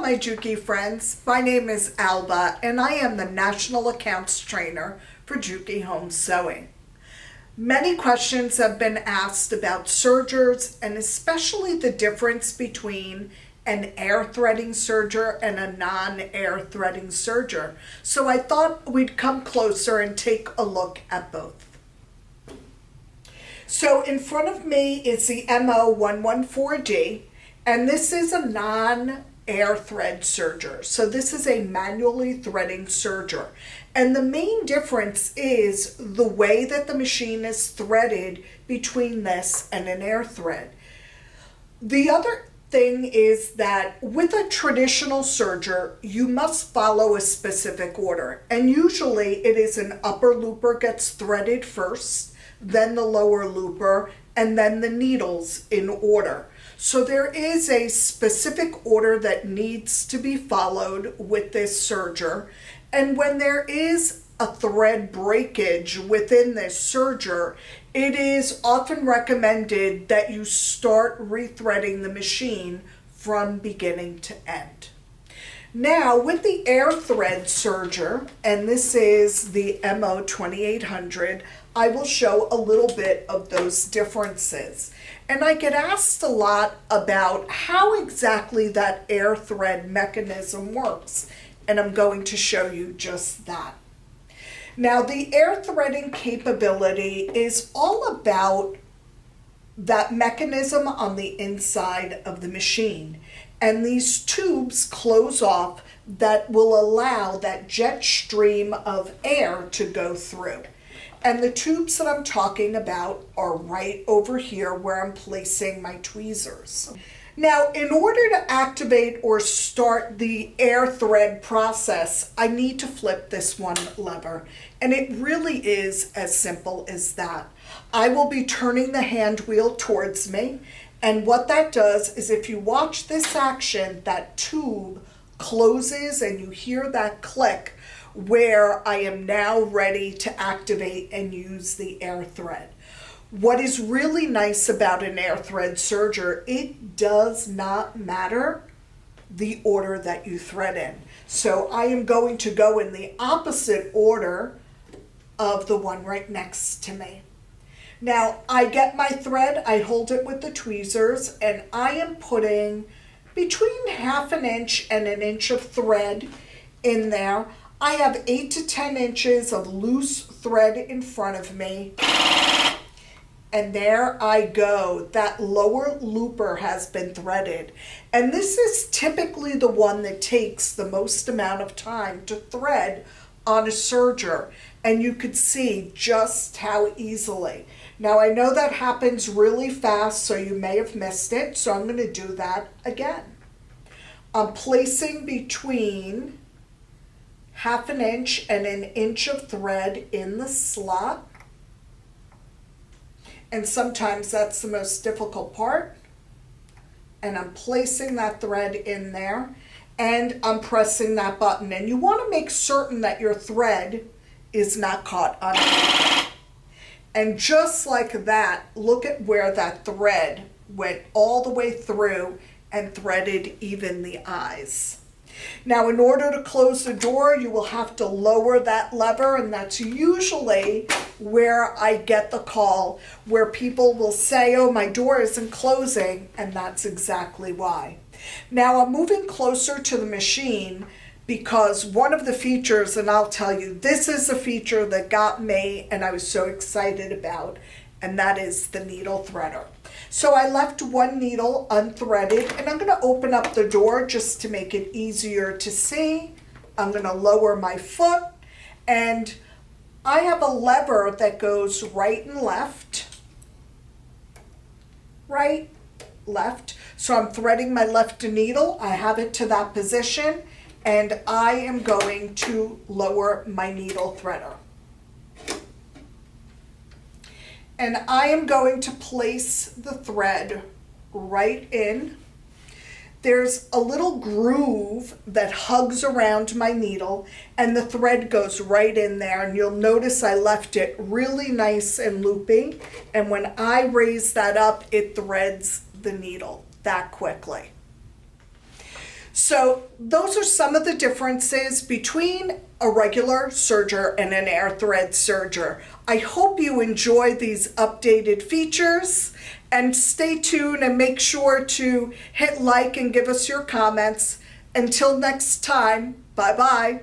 my Juki friends. My name is Alba and I am the National Accounts Trainer for Juki Home Sewing. Many questions have been asked about sergers and especially the difference between an air threading serger and a non-air threading serger. So I thought we'd come closer and take a look at both. So in front of me is the MO-114D, and this is a non-air thread serger. So this is a manually threading serger. And the main difference is the way that the machine is threaded between this and an air thread. The other thing is that with a traditional serger, you must follow a specific order. And usually it is an upper looper gets threaded first, then the lower looper, and then the needles in order. So there is a specific order that needs to be followed with this serger. And when there is a thread breakage within this serger, it is often recommended that you start rethreading the machine from beginning to end. Now with the air thread serger, and this is the MO-2800, I will show a little bit of those differences. And I get asked a lot about how exactly that air thread mechanism works, and I'm going to show you just that. Now the air threading capability is all about that mechanism on the inside of the machine. And these tubes close off that will allow that jet stream of air to go through. And the tubes that I'm talking about are right over here where I'm placing my tweezers. Now, in order to activate or start the air thread process, I need to flip this one lever. And it really is as simple as that. I will be turning the hand wheel towards me. And what that does is if you watch this action, that tube closes and you hear that click where I am now ready to activate and use the air thread. What is really nice about an air thread serger, it does not matter the order that you thread in. So I am going to go in the opposite order of the one right next to me. Now I get my thread, I hold it with the tweezers, and I am putting between 1/2 inch and 1 inch of thread in there. I have 8 to 10 inches of loose thread in front of me. And there I go. That lower looper has been threaded. And this is typically the one that takes the most amount of time to thread on a serger. And you could see just how easily. Now I know that happens really fast, so you may have missed it. So I'm going to do that again. I'm placing between 1/2 inch and 1 inch of thread in the slot. And sometimes that's the most difficult part. And I'm placing that thread in there and I'm pressing that button. And you want to make certain that your thread is not caught on it. And just like that, look at where that thread went all the way through and threaded even the eyes. Now, in order to close the door, you will have to lower that lever, and that's usually where I get the call, where people will say, oh, my door isn't closing, and that's exactly why. Now, I'm moving closer to the machine because one of the features, and I'll tell you, this is a feature that got me and I was so excited about, and that is the needle threader. So I left one needle unthreaded, and I'm going to open up the door just to make it easier to see. I'm going to lower my foot, and I have a lever that goes right and left. Right, left. So I'm threading my left needle. I have it to that position, and I am going to lower my needle threader. And I am going to place the thread right in. There's a little groove that hugs around my needle and the thread goes right in there. And you'll notice I left it really nice and loopy. And when I raise that up, it threads the needle that quickly. So those are some of the differences between a regular serger and an air thread serger. I hope you enjoy these updated features, and stay tuned and make sure to hit like and give us your comments. Until next time, bye-bye.